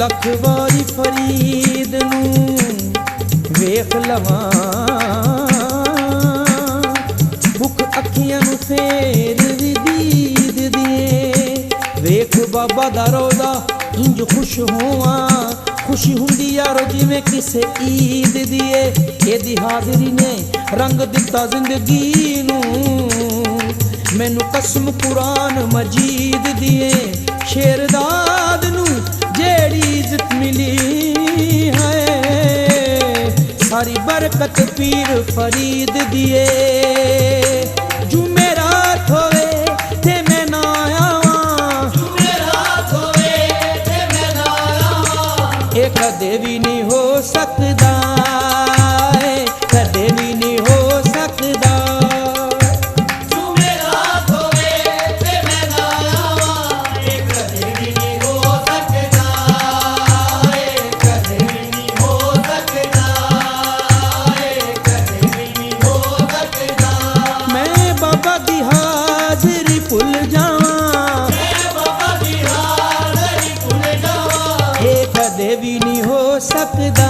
लख वारी फरीद नूं वेख लवां, भुख अखियां नूं फेर वी दीद दिए। वेख बाबा दा रोज़ा इंज खुश होवां, खुशी हुंदी यारो जिवें किसे ईद दिए। एदी हाज़री ने रंग दिता जिंदगी नूं, मैनू कसम कुरान मजीद दिए। शेरदाद नूं जेड़ी इज्जत मिली है, सारी बरकत पीर फरीद दिए। जुमेरात होवे ते मैं ना आवां, जुमेरात होवे ते मैं ना आवां, ये कदे भी नहीं हो सकदा, कदे भी नहीं हो सकदा। जुमेरात होवे ते मैं ना आवां, ये कदे भी नहीं हो सकदा, ये कदे भी नहीं हो सकदा, ये कदे भी नहीं हो सकदा। मैं बाबा दी हाज़री भुल जावां, मैं बाबा दी हाज़री भुल जावां, ये कदे भी नहीं हो सकदा।